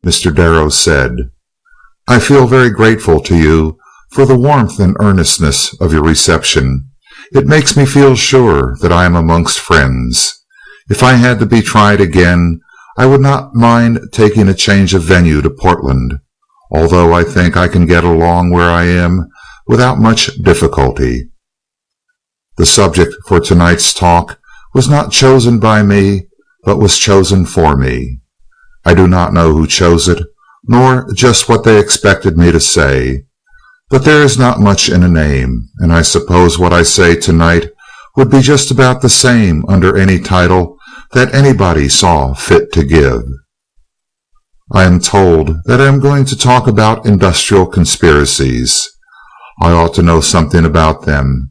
Mr. Darrow said, "I feel very grateful to you for the warmth and earnestness of your reception. It makes me feel sure that I am amongst friends. If I had to be tried again, I would not mind taking a change of venue to Portland, although I think I can get along where I am without much difficulty." The subject for tonight's talk was not chosen by me, but was chosen for me. I do not know who chose it, nor just what they expected me to say, but there is not much in a name, and I suppose what I say tonight would be just about the same under any title that anybody saw fit to give. I am told that I am going to talk about industrial conspiracies. I ought to know something about them,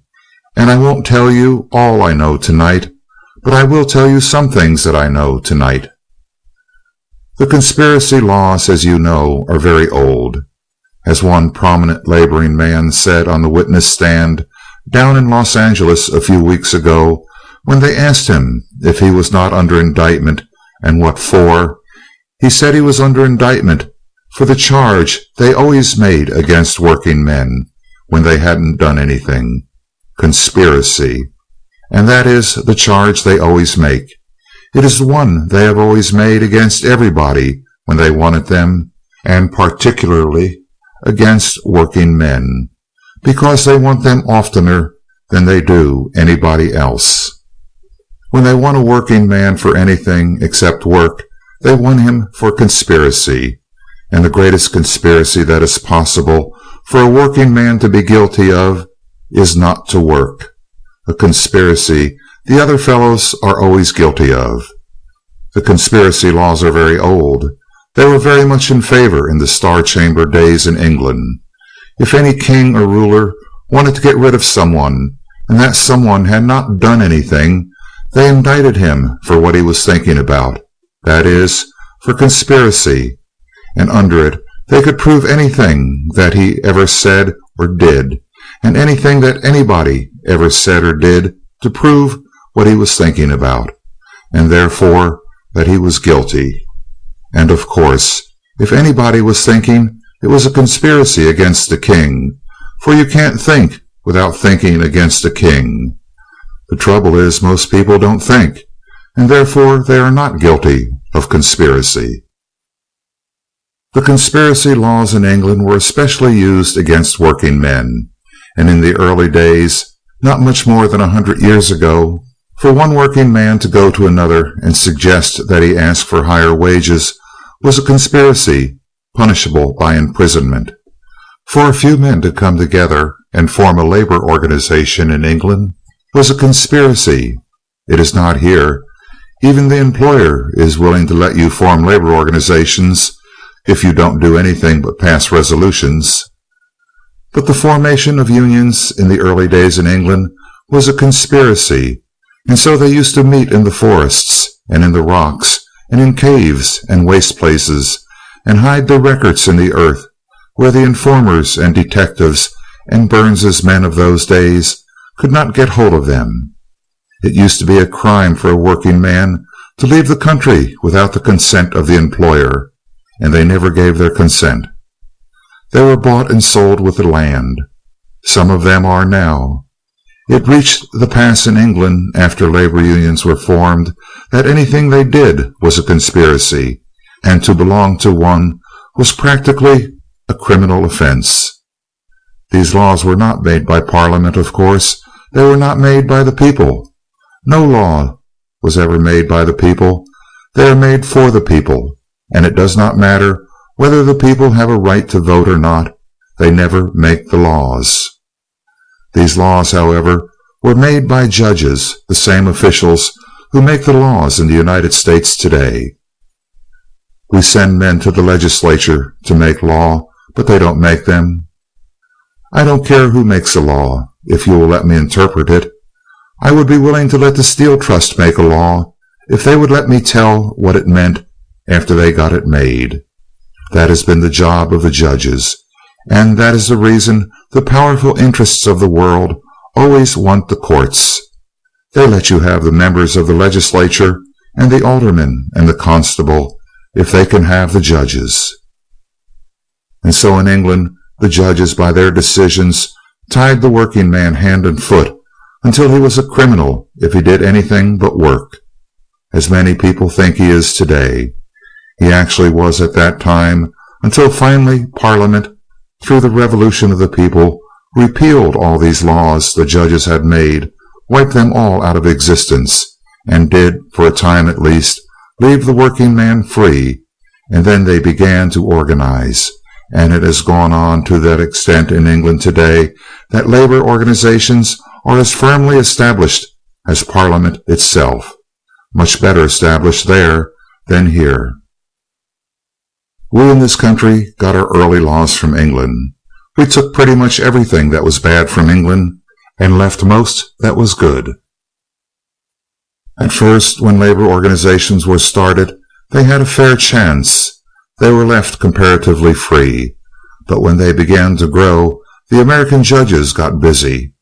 and I won't tell you all I know tonight, but I will tell you some things that I know tonight. The conspiracy laws, as you know, are very old. As one prominent laboring man said on the witness stand down in Los Angeles a few weeks ago, when they asked him if he was not under indictment and what for, he said he was under indictment for the charge they always made against working men when they hadn't done anything: conspiracy. And that is the charge they always make. It is the one they have always made against everybody when they wanted them, and particularly against working men, because they want them oftener than they do anybody else. When they want a working man for anything except work, they want him for conspiracy, and the greatest conspiracy that is possible for a working man to be guilty of is not to work, a conspiracy the other fellows are always guilty of. The conspiracy laws are very old. They were very much in favor in the Star Chamber days in England. If any king or ruler wanted to get rid of someone, and that someone had not done anything, they indicted him for what he was thinking about, that is, for conspiracy, and under it they could prove anything that he ever said or did, and anything that anybody ever said or did to prove what he was thinking about, and therefore that he was guilty. And of course, if anybody was thinking, it was a conspiracy against the king, for you can't think without thinking against a king. The trouble is, most people don't think, and therefore they are not guilty of conspiracy. The conspiracy laws in England were especially used against working men, and in the early days, not much more than 100 years ago, for one working man to go to another and suggest that he ask for higher wages was a conspiracy, punishable by imprisonment. For a few men to come together and form a labor organization in England was a conspiracy. It is not here. Even the employer is willing to let you form labor organizations if you don't do anything but pass resolutions. But the formation of unions in the early days in England was a conspiracy, and so they used to meet in the forests and in the rocks and in caves and waste places, and hide their records in the earth, where the informers and detectives and Burns's men of those days could not get hold of them. It used to be a crime for a working man to leave the country without the consent of the employer, and they never gave their consent. They were bought and sold with the land. Some of them are now. It reached the pass in England after labor unions were formed that anything they did was a conspiracy, and to belong to one was practically a criminal offense. These laws were not made by Parliament, of course. They were not made by the people. No law was ever made by the people. They are made for the people, and it does not matter whether the people have a right to vote or not. They never make the laws. These laws, however, were made by judges, the same officials who make the laws in the United States today. We send men to the legislature to make law, but they don't make them. I don't care who makes a law, if you will let me interpret it. I would be willing to let the Steel Trust make a law, if they would let me tell what it meant after they got it made. That has been the job of the judges, and that is the reason the powerful interests of the world always want the courts. They let you have the members of the legislature and the alderman and the constable if they can have the judges. And so in England, the judges, by their decisions, tied the working man hand and foot until he was a criminal if he did anything but work, as many people think he is today. He actually was at that time, until finally Parliament, through the revolution of the people, repealed all these laws the judges had made, wiped them all out of existence, and did, for a time at least, leave the working man free, and then they began to organize. And it has gone on to that extent in England today that labor organizations are as firmly established as Parliament itself, much better established there than here. We in this country got our early laws from England. We took pretty much everything that was bad from England and left most that was good. At first, when labor organizations were started, they had a fair chance. They were left comparatively free. But when they began to grow, the American judges got busy.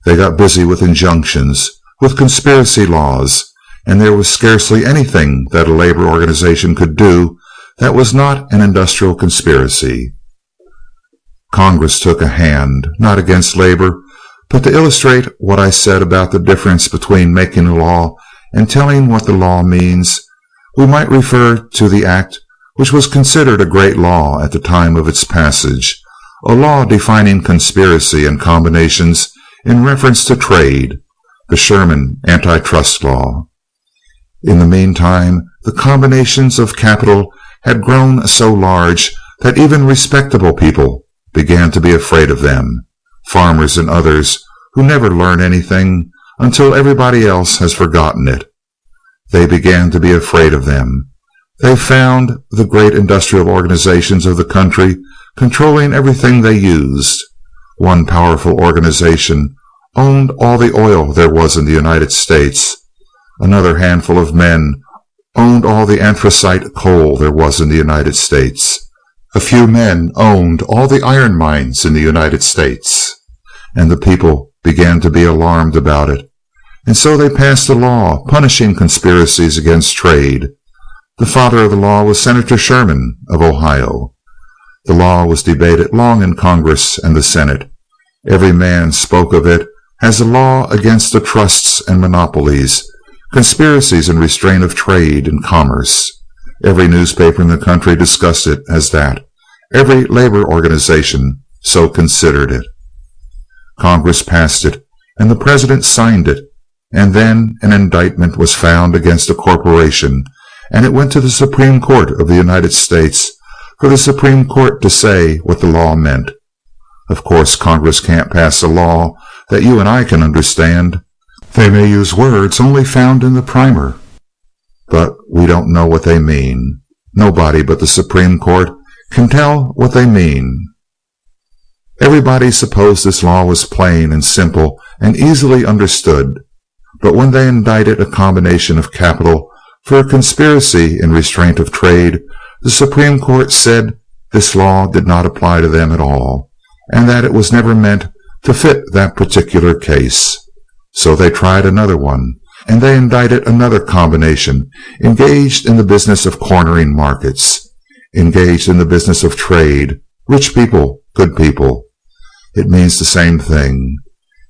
They got busy with injunctions, with conspiracy laws, and there was scarcely anything that a labor organization could do that was not an industrial conspiracy. Congress took a hand, not against labor, but to illustrate what I said about the difference between making a law and telling what the law means. We might refer to the act which was considered a great law at the time of its passage, a law defining conspiracy and combinations in reference to trade, the Sherman Antitrust Law. In the meantime, the combinations of capital had grown so large that even respectable people began to be afraid of them, farmers and others who never learn anything until everybody else has forgotten it. They began to be afraid of them. They found the great industrial organizations of the country controlling everything they used. One powerful organization owned all the oil there was in the United States. Another handful of men owned all the anthracite coal there was in the United States. A few men owned all the iron mines in the United States. And the people began to be alarmed about it. And so they passed a law punishing conspiracies against trade. The father of the law was Senator Sherman of Ohio. The law was debated long in Congress and the Senate. Every man spoke of it as a law against the trusts and monopolies, conspiracies and restraint of trade and commerce. Every newspaper in the country discussed it as that. Every labor organization so considered it. Congress passed it, and the President signed it, and then an indictment was found against a corporation, and it went to the Supreme Court of the United States for the Supreme Court to say what the law meant. Of course, Congress can't pass a law that you and I can understand. They may use words only found in the primer, but we don't know what they mean. Nobody but the Supreme Court can tell what they mean. Everybody supposed this law was plain and simple and easily understood, but when they indicted a combination of capital for a conspiracy in restraint of trade, the Supreme Court said this law did not apply to them at all, and that it was never meant to fit that particular case. So they tried another one, and they indicted another combination engaged in the business of cornering markets, engaged in the business of trade, rich people, good people. It means the same thing.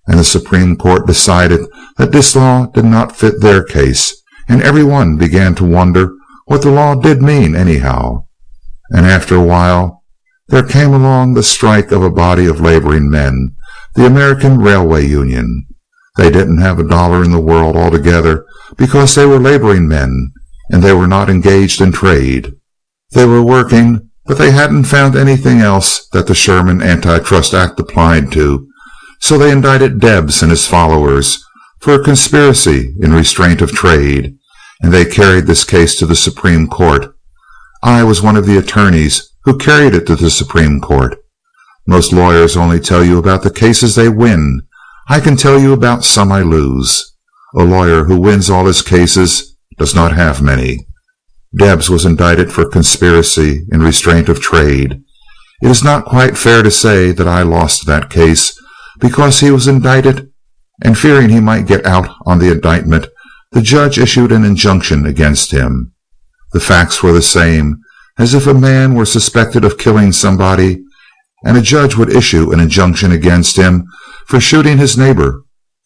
And the Supreme Court decided that this law did not fit their case, and everyone began to wonder what the law did mean anyhow. And after a while, there came along the strike of a body of laboring men, the American Railway Union. They didn't have a dollar in the world altogether because they were laboring men, and they were not engaged in trade. They were working, but they hadn't found anything else that the Sherman Antitrust Act applied to, so they indicted Debs and his followers for a conspiracy in restraint of trade, and they carried this case to the Supreme Court. I was one of the attorneys who carried it to the Supreme Court. Most lawyers only tell you about the cases they win. I can tell you about some I lose. A lawyer who wins all his cases does not have many. Debs was indicted for conspiracy in restraint of trade. It is not quite fair to say that I lost that case, because he was indicted, and fearing he might get out on the indictment, the judge issued an injunction against him. The facts were the same as if a man were suspected of killing somebody, and a judge would issue an injunction against him for shooting his neighbor,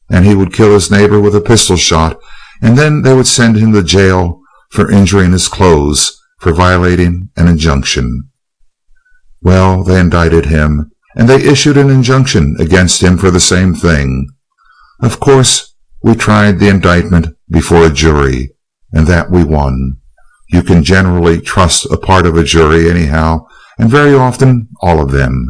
and he would kill his neighbor with a pistol shot, and then they would send him to jail for injuring his clothes for violating an injunction. Well, they indicted him, and they issued an injunction against him for the same thing. Of course, we tried the indictment before a jury, and that we won. You can generally trust a part of a jury anyhow, and very often all of them.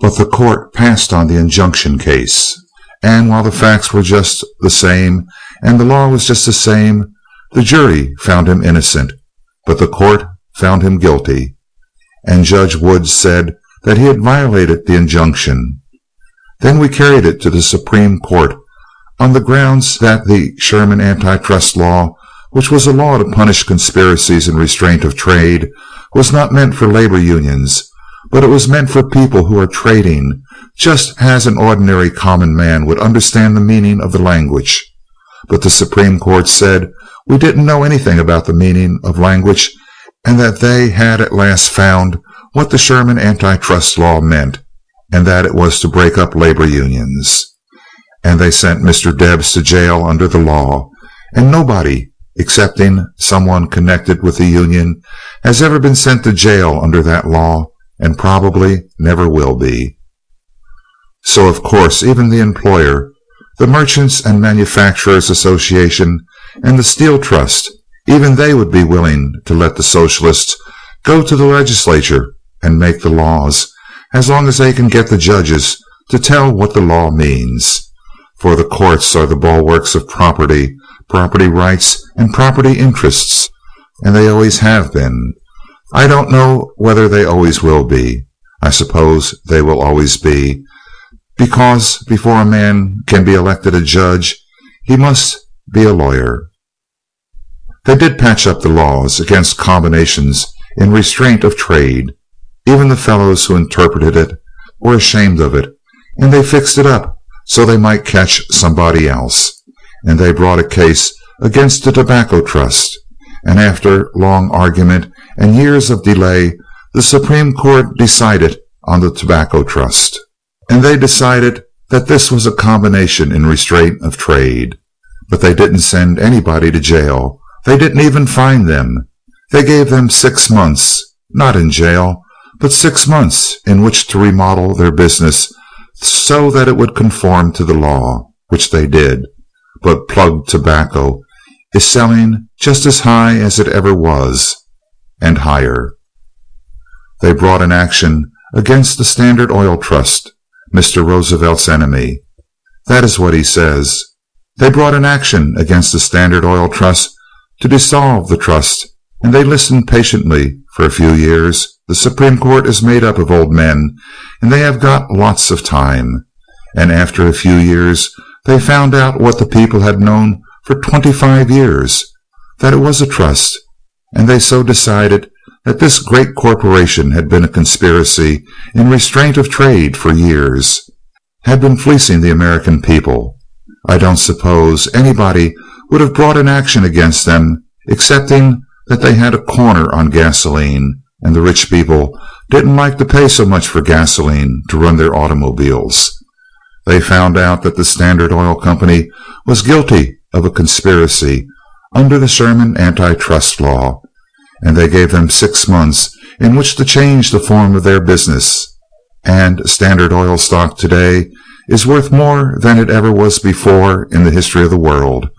But the court passed on the injunction case, and while the facts were just the same and the law was just the same, the jury found him innocent, but the court found him guilty, and Judge Woods said that he had violated the injunction. Then we carried it to the Supreme Court on the grounds that the Sherman antitrust law, which was a law to punish conspiracies and restraint of trade, was not meant for labor unions, but it was meant for people who are trading, just as an ordinary common man would understand the meaning of the language. But the Supreme Court said we didn't know anything about the meaning of language, and that they had at last found what the Sherman antitrust law meant, and that it was to break up labor unions. And they sent Mr. Debs to jail under the law, and nobody, excepting someone connected with the union, has ever been sent to jail under that law, and probably never will be. So of course even the employer, the Merchants and Manufacturers Association, and the Steel Trust, even they would be willing to let the socialists go to the legislature and make the laws, as long as they can get the judges to tell what the law means. For the courts are the bulwarks of property rights, and property interests, and they always have been. I don't know whether they always will be. I suppose they will always be, because before a man can be elected a judge, he must be a lawyer. They did patch up the laws against combinations in restraint of trade. Even the fellows who interpreted it were ashamed of it, and they fixed it up so they might catch somebody else. And they brought a case against the Tobacco Trust, and after long argument and years of delay, the Supreme Court decided on the Tobacco Trust. And they decided that this was a combination in restraint of trade. But they didn't send anybody to jail. They didn't even fine them. They gave them 6 months, not in jail, but 6 months in which to remodel their business so that it would conform to the law, which they did. But plug tobacco is selling just as high as it ever was, and higher. They brought an action against the Standard Oil Trust, Mr. Roosevelt's enemy. That is what he says. They brought an action against the Standard Oil Trust to dissolve the trust, and they listened patiently for a few years. The Supreme Court is made up of old men, and they have got lots of time. And after a few years, they found out what the people had known for 25 years, that it was a trust, and they so decided that this great corporation had been a conspiracy in restraint of trade for years, had been fleecing the American people. I don't suppose anybody would have brought an action against them, excepting that they had a corner on gasoline, and the rich people didn't like to pay so much for gasoline to run their automobiles. They found out that the Standard Oil Company was guilty of a conspiracy under the Sherman antitrust law, and they gave them 6 months in which to change the form of their business. And Standard Oil stock today is worth more than it ever was before in the history of the world,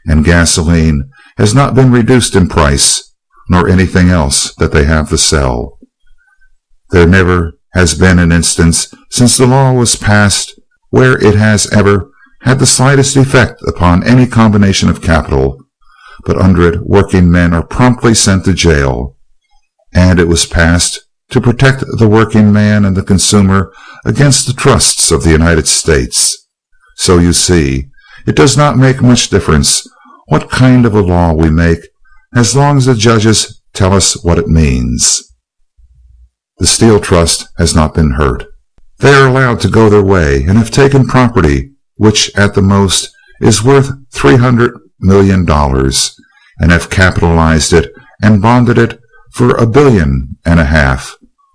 and gasoline has not been reduced in price, nor anything else that they have to sell. There never has been an instance since the law was passed where it has ever had the slightest effect upon any combination of capital, but under it working men are promptly sent to jail. And it was passed to protect the working man and the consumer against the trusts of the United States. So you see, it does not make much difference what kind of a law we make, as long as the judges tell us what it means. The Steel Trust has not been hurt. They are allowed to go their way and have taken property which at the most is worth $300 million, and have capitalized it and bonded it for $1.5 billion,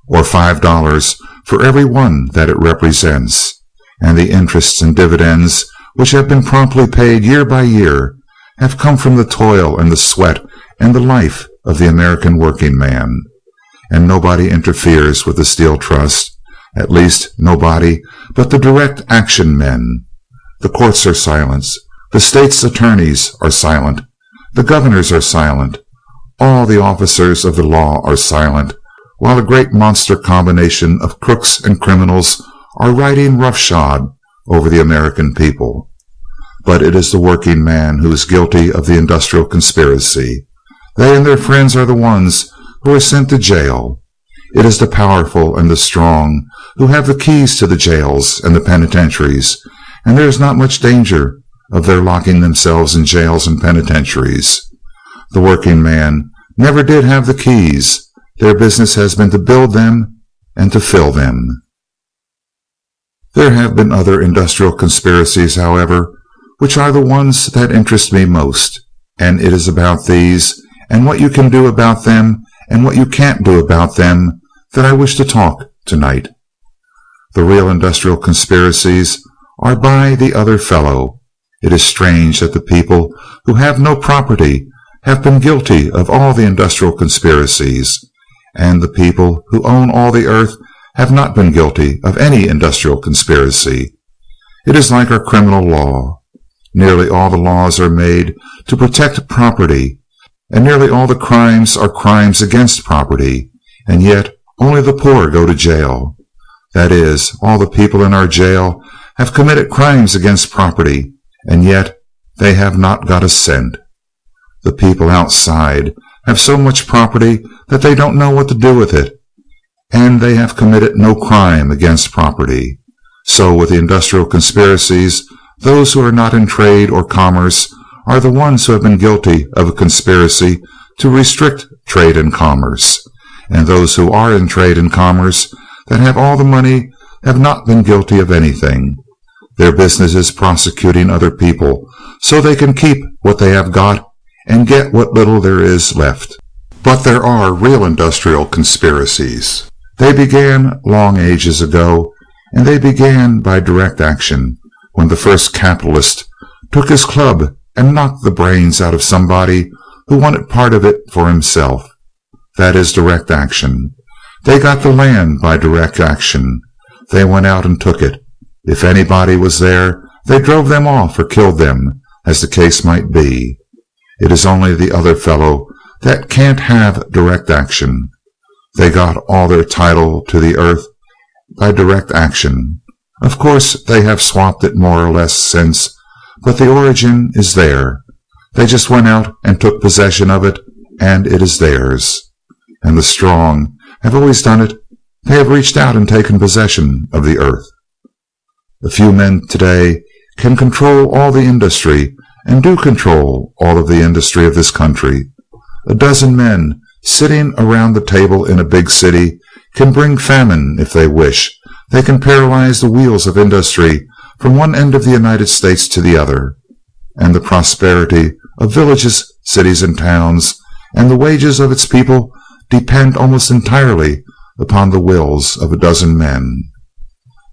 or $5 for every one that it represents, and the interests and dividends, which have been promptly paid year by year, have come from the toil and the sweat and the life of the American working man. And nobody interferes with the Steel Trust, at least nobody but the direct action men. The courts are silent. The state's attorneys are silent. The governors are silent. All the officers of the law are silent, while a great monster combination of crooks and criminals are riding roughshod over the American people. But it is the working man who is guilty of the industrial conspiracy. They and their friends are the ones who are sent to jail. It is the powerful and the strong who have the keys to the jails and the penitentiaries, and there is not much danger of their locking themselves in jails and penitentiaries. The working man never did have the keys. Their business has been to build them and to fill them. There have been other industrial conspiracies, however, which are the ones that interest me most, and it is about these and what you can do about them and what you can't do about them that I wish to talk tonight. The real industrial conspiracies are by the other fellow. It is strange that the people who have no property have been guilty of all the industrial conspiracies, and the people who own all the earth have not been guilty of any industrial conspiracy. It is like our criminal law. Nearly all the laws are made to protect property, and nearly all the crimes are crimes against property, and yet only the poor go to jail. That is, all the people in our jail have committed crimes against property, and yet they have not got a cent. The people outside have so much property that they don't know what to do with it, and they have committed no crime against property. So with the industrial conspiracies, those who are not in trade or commerce are the ones who have been guilty of a conspiracy to restrict trade and commerce, and those who are in trade and commerce that have all the money have not been guilty of anything. Their business is prosecuting other people so they can keep what they have got and get what little there is left. But there are real industrial conspiracies. They began long ages ago, and they began by direct action, when the first capitalist took his club and knocked the brains out of somebody who wanted part of it for himself. That is direct action. They got the land by direct action. They went out and took it. If anybody was there, they drove them off or killed them, as the case might be. It is only the other fellow that can't have direct action. They got all their title to the earth by direct action. Of course, they have swapped it more or less since, but the origin is there. They just went out and took possession of it, and it is theirs. And the strong have always done it. They have reached out and taken possession of the earth. A few men today can control all the industry, and do control all of the industry of this country. A dozen men sitting around the table in a big city can bring famine if they wish. They can paralyze the wheels of industry from one end of the United States to the other, and the prosperity of villages, cities, and towns, and the wages of its people depend almost entirely upon the wills of a dozen men.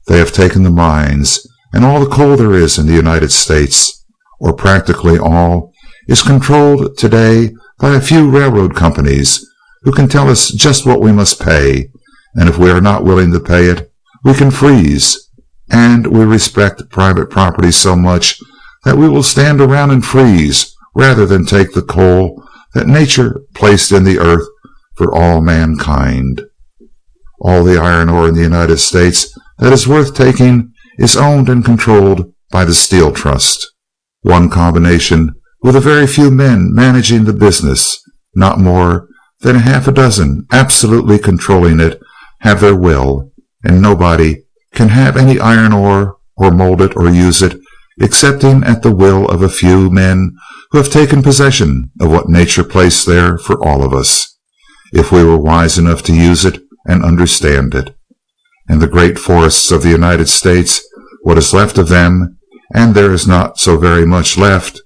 They have taken the mines, and all the coal there is in the United States, or practically all, is controlled today by a few railroad companies who can tell us just what we must pay, and if we are not willing to pay it, we can freeze. And we respect private property so much that we will stand around and freeze rather than take the coal that nature placed in the earth for all mankind. All the iron ore in the United States that is worth taking is owned and controlled by the Steel Trust. One combination with a very few men managing the business, not more than half a dozen absolutely controlling it, have their will, and nobody can have any iron ore or mold it or use it excepting at the will of a few men who have taken possession of what nature placed there for all of us, if we were wise enough to use it and understand it. And the great forests of the United States, what is left of them, and there is not so very much left.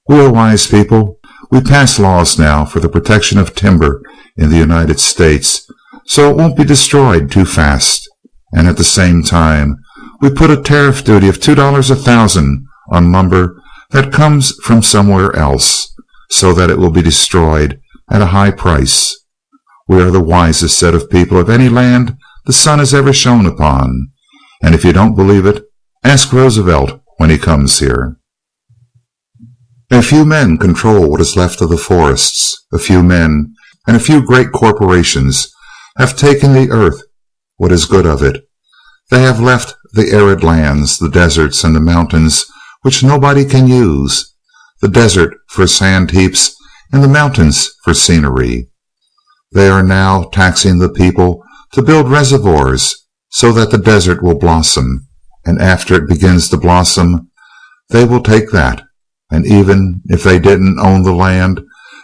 We are wise people. We pass laws now for the protection of timber in the United States so it won't be destroyed too fast. And at the same time, we put a tariff duty of $2 a thousand on lumber that comes from somewhere else so that it will be destroyed at a high price. We are the wisest set of people of any land the sun has ever shone upon. And if you don't believe it, ask Roosevelt when he comes here. A few men control what is left of the forests. A few men and a few great corporations have taken the earth, what is good of it. They have left the arid lands, the deserts, and the mountains which nobody can use. The desert for sand heaps and the mountains for scenery. They are now taxing the people to build reservoirs so that the desert will blossom, and after it begins to blossom, they will take that. And even if they didn't own the land,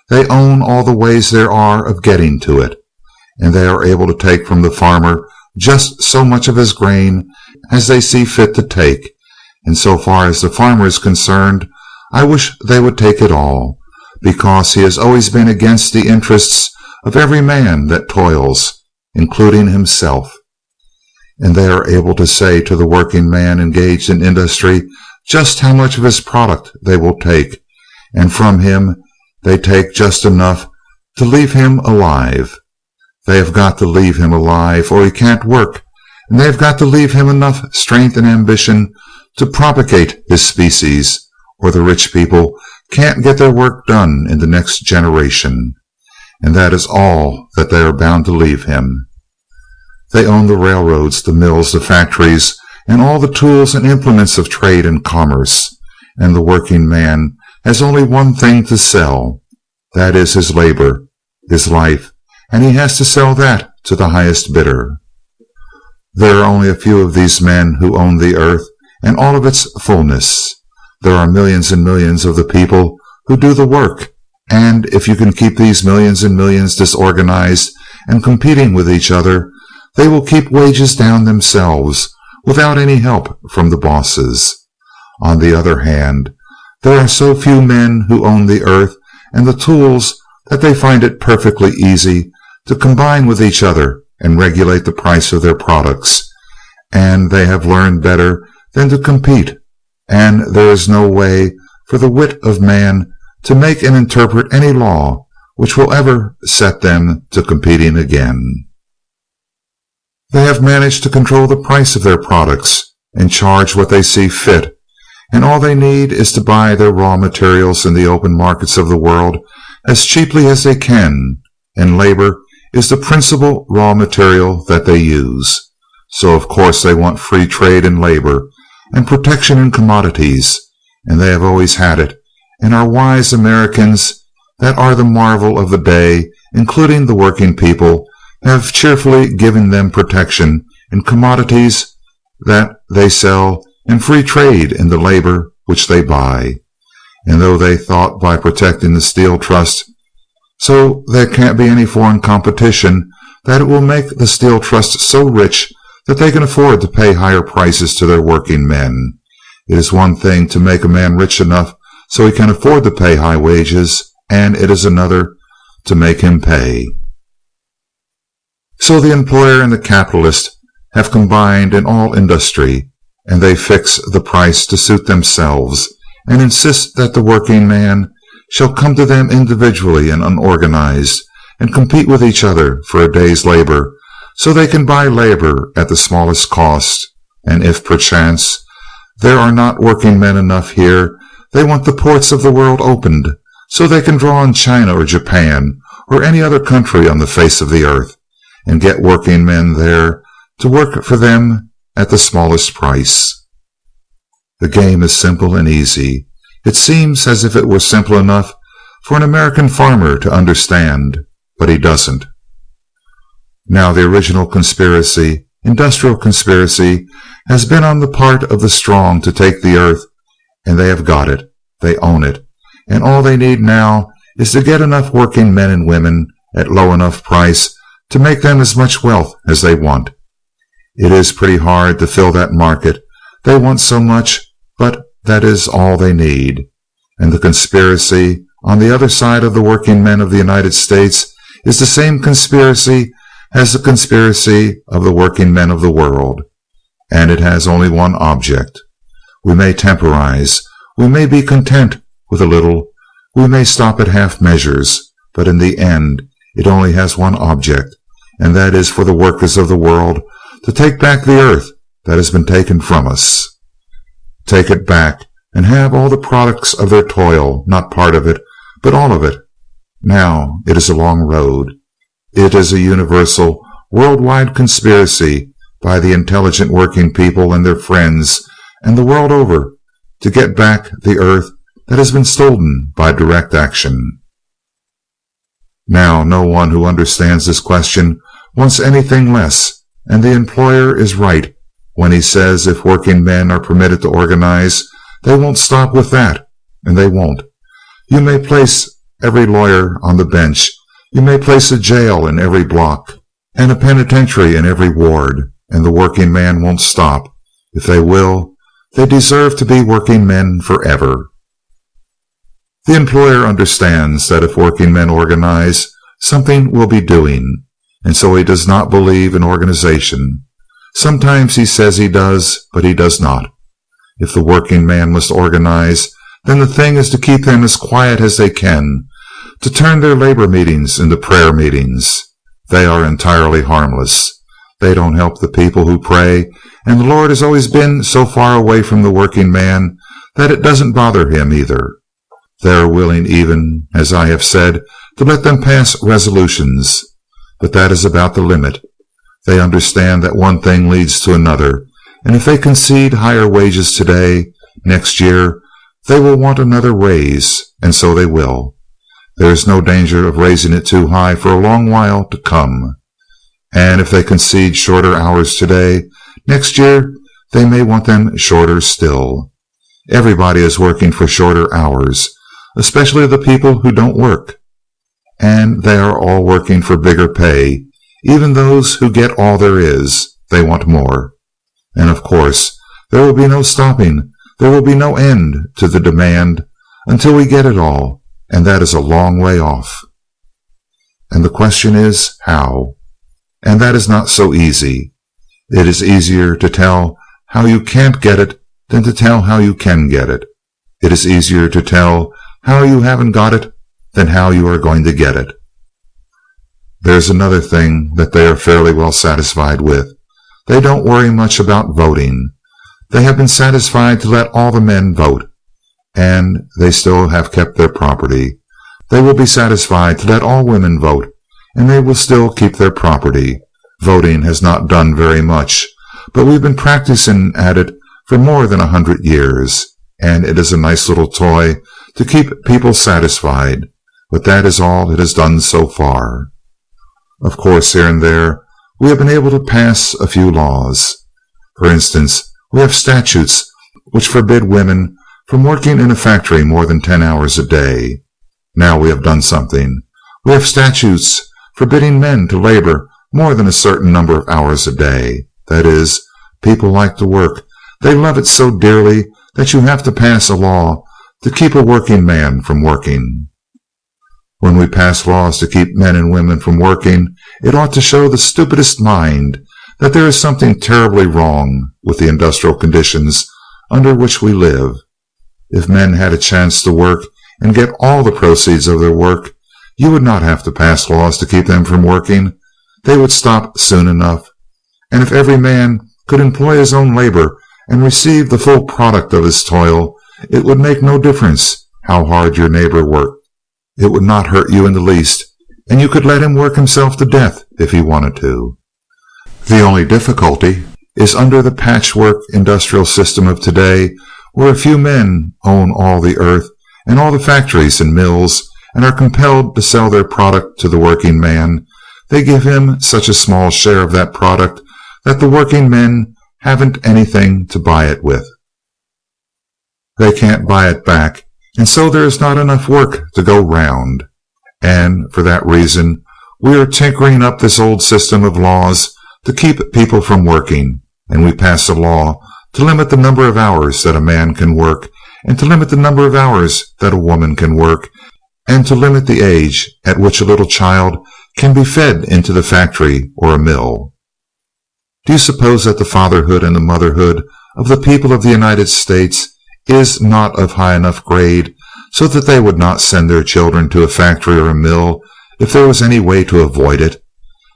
they own all the ways there are of getting to it, and they are able to take from the farmer just so much of his grain as they see fit to take. And so far as the farmer is concerned, I wish they would take it all, because he has always been against the interests of every man that toils, including himself. And they are able to say to the working man engaged in industry just how much of his product they will take, and from him they take just enough to leave him alive. They have got to leave him alive or he can't work, and they have got to leave him enough strength and ambition to propagate his species, or the rich people can't get their work done in the next generation. And that is all that they are bound to leave him. They own the railroads, the mills, the factories, and all the tools and implements of trade and commerce, and the working man has only one thing to sell. That is his labor, his life, and he has to sell that to the highest bidder. There are only a few of these men who own the earth and all of its fullness. There are millions and millions of the people who do the work, and if you can keep these millions and millions disorganized and competing with each other, they will keep wages down themselves without any help from the bosses. On the other hand, there are so few men who own the earth and the tools that they find it perfectly easy to combine with each other and regulate the price of their products, and they have learned better than to compete, and there is no way for the wit of man to make and interpret any law which will ever set them to competing again. They have managed to control the price of their products and charge what they see fit, and all they need is to buy their raw materials in the open markets of the world as cheaply as they can, and labor is the principal raw material that they use. So of course they want free trade in labor and protection in commodities, and they have always had it, and our wise Americans that are the marvel of the day, including the working people, have cheerfully given them protection in commodities that they sell and free trade in the labor which they buy. And though they thought by protecting the Steel Trust so there can't be any foreign competition, that it will make the Steel Trust so rich that they can afford to pay higher prices to their working men. It is one thing to make a man rich enough so he can afford to pay high wages, and it is another to make him pay. So the employer and the capitalist have combined in all industry, and they fix the price to suit themselves, and insist that the working man shall come to them individually and unorganized, and compete with each other for a day's labor, so they can buy labor at the smallest cost, and if perchance there are not working men enough here, they want the ports of the world opened, so they can draw on China or Japan or any other country on the face of the earth, and get working men there to work for them at the smallest price. The game is simple and easy. It seems as if it were simple enough for an American farmer to understand, but he doesn't. Now the original conspiracy, industrial conspiracy, has been on the part of the strong to take the earth, and they have got it. They own it, and all they need now is to get enough working men and women at low enough price to make them as much wealth as they want. It is pretty hard to fill that market. They want so much, but that is all they need. And the conspiracy On the other side of the working men of the United States is the same conspiracy as the conspiracy of the working men of the world, and it has only one object. We may temporize, we may be content with a little, we may stop at half measures, but in the end it only has one object, and that is for the workers of the world to take back the earth that has been taken from us. Take it back and have all the products of their toil, not part of it, but all of it. Now it is a long road. It is a universal, worldwide conspiracy by the intelligent working people and their friends and the world over to get back the earth that has been stolen by direct action. Now, no one who understands this question wants anything less, and the employer is right when he says if working men are permitted to organize, they won't stop with that, and they won't. You may place every lawyer on the bench, you may place a jail in every block, and a penitentiary in every ward, and the working man won't stop. If they will, they deserve to be working men forever. The employer understands that if working men organize, something will be doing, and so he does not believe in organization. Sometimes he says he does, but he does not. If the working man must organize, then the thing is to keep them as quiet as they can, to turn their labor meetings into prayer meetings. They are entirely harmless. They don't help the people who pray, and the Lord has always been so far away from the working man that it doesn't bother him either. They are willing even, as I have said, to let them pass resolutions, but that is about the limit. They understand that one thing leads to another, and if they concede higher wages today, next year they will want another raise, and so they will. There is no danger of raising it too high for a long while to come. And if they concede shorter hours today, next year they may want them shorter still. Everybody is working for shorter hours, especially the people who don't work. And they are all working for bigger pay. Even those who get all there is, they want more. And of course, there will be no stopping, there will be no end to the demand until we get it all, and that is a long way off. And the question is, how? And that is not so easy. It is easier to tell how you can't get it than to tell how you can get it. It is easier to tell how you haven't got it than how you are going to get it. There's another thing that they are fairly well satisfied with. They don't worry much about voting. They have been satisfied to let all the men vote, and they still have kept their property. They will be satisfied to let all women vote, and they will still keep their property. Voting has not done very much, but we've been practicing at it for more than 100 years, and it is a nice little toy to keep people satisfied, but that is all it has done so far. Of course, here and there, we have been able to pass a few laws. For instance, we have statutes which forbid women from working in a factory more than 10 hours a day. Now we have done something. We have statutes forbidding men to labor more than a certain number of hours a day. That is, people like to work. They love it so dearly that you have to pass a law to keep a working man from working. When we pass laws to keep men and women from working, it ought to show the stupidest mind that there is something terribly wrong with the industrial conditions under which we live. If men had a chance to work and get all the proceeds of their work, you would not have to pass laws to keep them from working. They would stop soon enough. And if every man could employ his own labor and receive the full product of his toil, it would make no difference how hard your neighbor worked. It would not hurt you in the least, and you could let him work himself to death if he wanted to. The only difficulty is under the patchwork industrial system of today, where a few men own all the earth and all the factories and mills and are compelled to sell their product to the working man. They give him such a small share of that product that the working men haven't anything to buy it with. They can't buy it back, and so there is not enough work to go round. And for that reason, we are tinkering up this old system of laws to keep people from working, and we pass a law to limit the number of hours that a man can work, and to limit the number of hours that a woman can work, and to limit the age at which a little child can be fed into the factory or a mill. Do you suppose that the fatherhood and the motherhood of the people of the United States is not of high enough grade so that they would not send their children to a factory or a mill if there was any way to avoid it?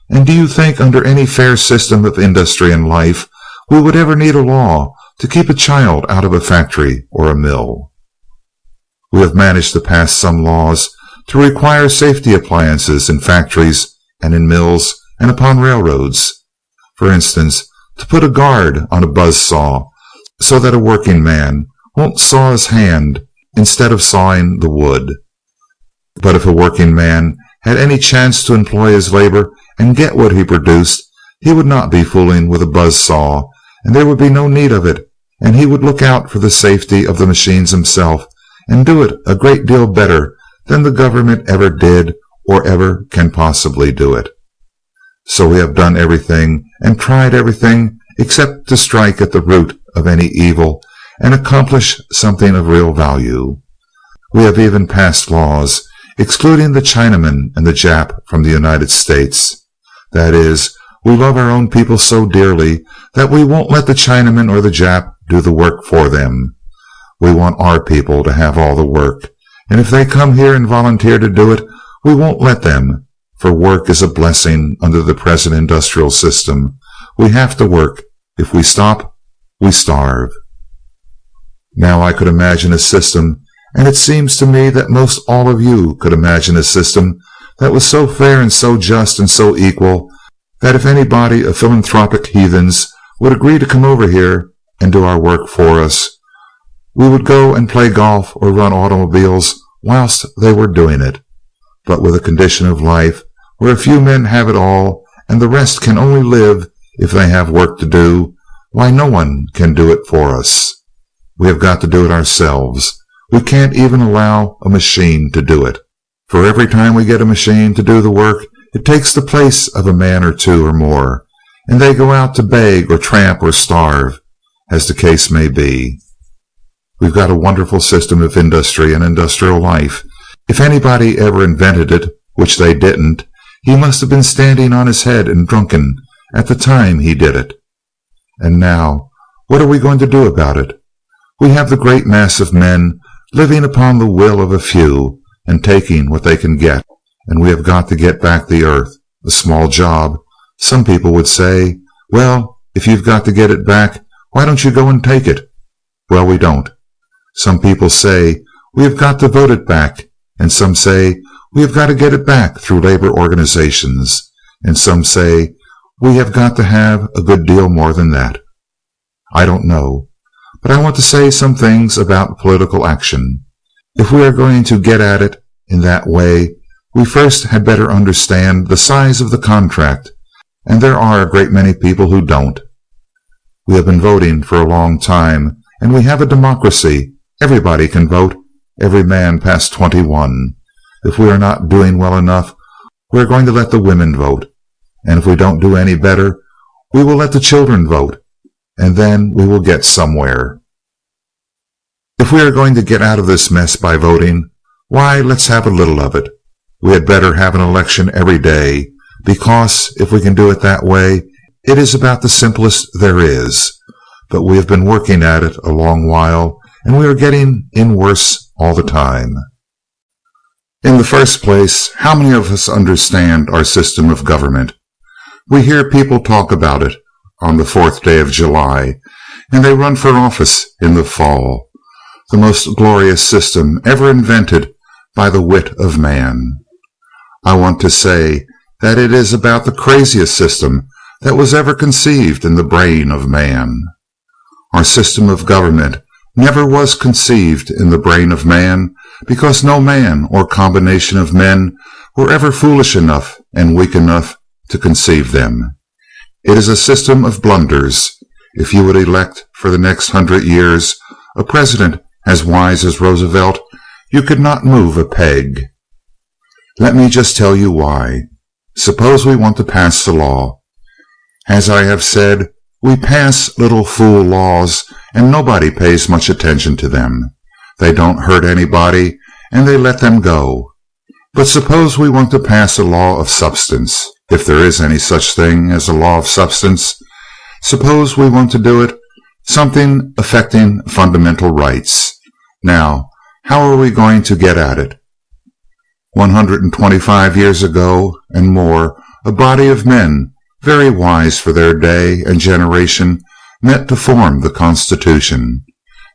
And do you think under any fair system of industry and life we would ever need a law to keep a child out of a factory or a mill? We have managed to pass some laws to require safety appliances in factories and in mills and upon railroads. For instance, to put a guard on a buzz saw so that a working man won't saw his hand instead of sawing the wood. But if a working man had any chance to employ his labor and get what he produced, he would not be fooling with a buzz saw, and there would be no need of it, and he would look out for the safety of the machines himself and do it a great deal better than the government ever did or ever can possibly do it. So we have done everything and tried everything except to strike at the root of any evil and accomplish something of real value. We have even passed laws excluding the Chinaman and the Jap from the United States. That is, we love our own people so dearly that we won't let the Chinaman or the Jap do the work for them. We want our people to have all the work, and if they come here and volunteer to do it, we won't let them, for work is a blessing under the present industrial system. We have to work. If we stop, we starve. Now I could imagine a system, and it seems to me that most all of you could imagine a system that was so fair and so just and so equal that if any body of philanthropic heathens would agree to come over here and do our work for us, we would go and play golf or run automobiles whilst they were doing it. But with a condition of life where a few men have it all and the rest can only live if they have work to do, why, no one can do it for us. We have got to do it ourselves. We can't even allow a machine to do it. For every time we get a machine to do the work, it takes the place of a man or two or more, and they go out to beg or tramp or starve, as the case may be. We've got a wonderful system of industry and industrial life. If anybody ever invented it, which they didn't, he must have been standing on his head and drunken at the time he did it. And now, what are we going to do about it? We have the great mass of men living upon the will of a few and taking what they can get, and we have got to get back the earth. A small job. Some people would say, well, if you've got to get it back, why don't you go and take it? Well, we don't. Some people say we have got to vote it back, and some say we have got to get it back through labor organizations, and some say we have got to have a good deal more than that. I don't know, but I want to say some things about political action. If we are going to get at it in that way, we first had better understand the size of the contract, and there are a great many people who don't. We have been voting for a long time, and we have a democracy. Everybody can vote, every man past 21. If we are not doing well enough, we are going to let the women vote, and if we don't do any better, we will let the children vote, and then we will get somewhere. If we are going to get out of this mess by voting, why, let's have a little of it. We had better have an election every day, because if we can do it that way, it is about the simplest there is. But we have been working at it a long while, and we are getting in worse all the time. In the first place, how many of us understand our system of government? We hear people talk about it on the 4th day of July, and they run for office in the fall. The most glorious system ever invented by the wit of man. I want to say that it is about the craziest system that was ever conceived in the brain of man. Our system of government never was conceived in the brain of man because no man or combination of men were ever foolish enough and weak enough to conceive them. It is a system of blunders. If you would elect for the next 100 years a president as wise as Roosevelt, you could not move a peg. Let me just tell you why. Suppose we want to pass the law. As I have said, we pass little fool laws, and nobody pays much attention to them. They don't hurt anybody, and they let them go. But suppose we want to pass a law of substance, if there is any such thing as a law of substance. Suppose we want to do it, something affecting fundamental rights. Now, how are we going to get at it? 125 years ago and more, a body of men, very wise for their day and generation, met to form the Constitution.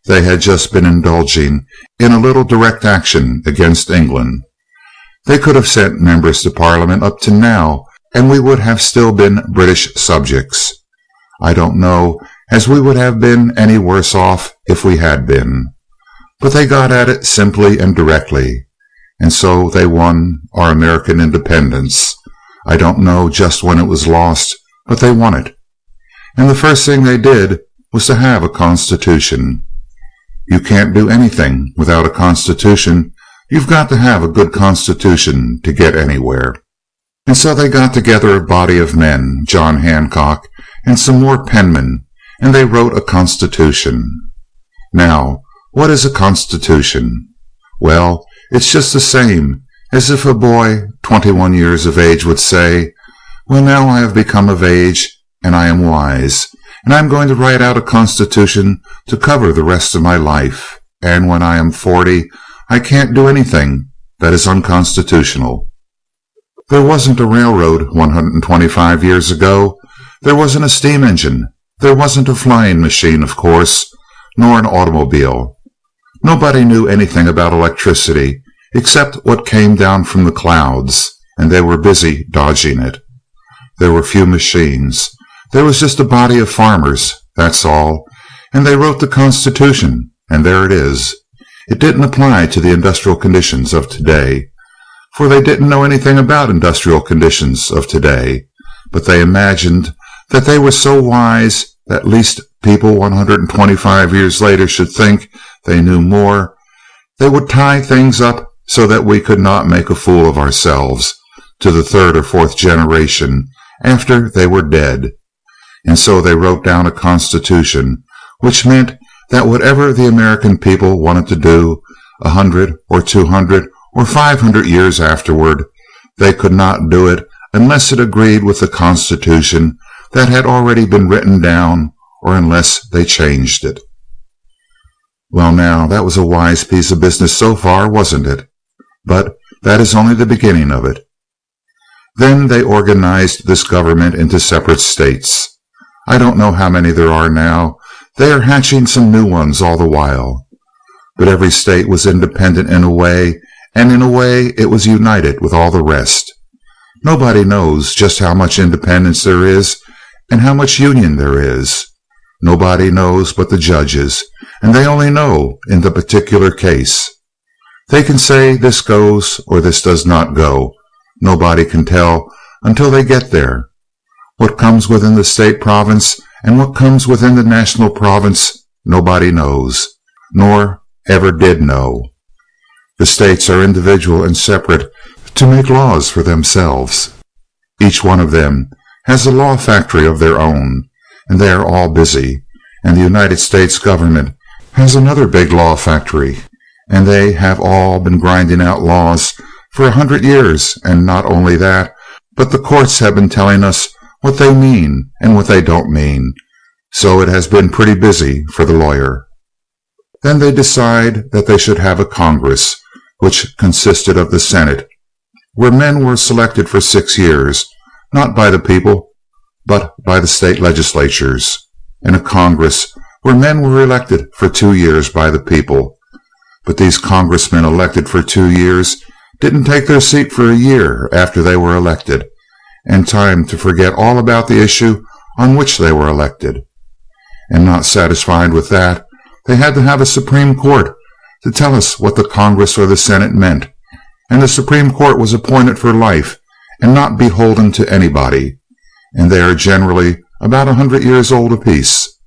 They had just been indulging in a little direct action against England. They could have sent members to Parliament up to now, and we would have still been British subjects. I don't know as we would have been any worse off if we had been. But they got at it simply and directly, and so they won our American independence. I don't know just when it was lost, but they won it. And the first thing they did was to have a constitution. You can't do anything without a constitution. You've got to have a good constitution to get anywhere. And so they got together a body of men, John Hancock, and some more penmen, and they wrote a constitution. Now, what is a constitution? Well, it's just the same as if a boy 21 years of age would say, well, now I have become of age, and I am wise, and I'm going to write out a constitution to cover the rest of my life, and when I am 40, I can't do anything that is unconstitutional. There wasn't a railroad 125 years ago. There wasn't a steam engine. There wasn't a flying machine, of course, nor an automobile. Nobody knew anything about electricity except what came down from the clouds, and they were busy dodging it. There were few machines. There was just a body of farmers, that's all, and they wrote the Constitution, and there it is. It didn't apply to the industrial conditions of today, for they didn't know anything about industrial conditions of today, but they imagined that they were so wise that least people 125 years later should think they knew more. They would tie things up so that we could not make a fool of ourselves to the third or fourth generation after they were dead. And so they wrote down a constitution, which meant that whatever the American people wanted to do 100 or 200 or 500 years afterward, they could not do it unless it agreed with the Constitution that had already been written down, or unless they changed it. Well, now, that was a wise piece of business so far, wasn't it? But that is only the beginning of it. Then they organized this government into separate states. I don't know how many there are now. They are hatching some new ones all the while. But every state was independent in a way, and in a way it was united with all the rest. Nobody knows just how much independence there is and how much union there is. Nobody knows but the judges, and they only know in the particular case. They can say this goes or this does not go. Nobody can tell until they get there. What comes within the state province and what comes within the national province, nobody knows, nor ever did know. The states are individual and separate to make laws for themselves. Each one of them has a law factory of their own, and they are all busy, and the United States government has another big law factory, and they have all been grinding out laws for 100 years, and not only that, but the courts have been telling us what they mean and what they don't mean, so it has been pretty busy for the lawyer. Then they decide that they should have a Congress, which consisted of the Senate, where men were selected for 6 years, not by the people, but by the state legislatures, and a Congress where men were elected for 2 years by the people. But these congressmen elected for 2 years didn't take their seat for a year after they were elected, and time to forget all about the issue on which they were elected. And not satisfied with that, they had to have a Supreme Court to tell us what the Congress or the Senate meant, and the Supreme Court was appointed for life and not beholden to anybody, and they are generally about 100 years old apiece.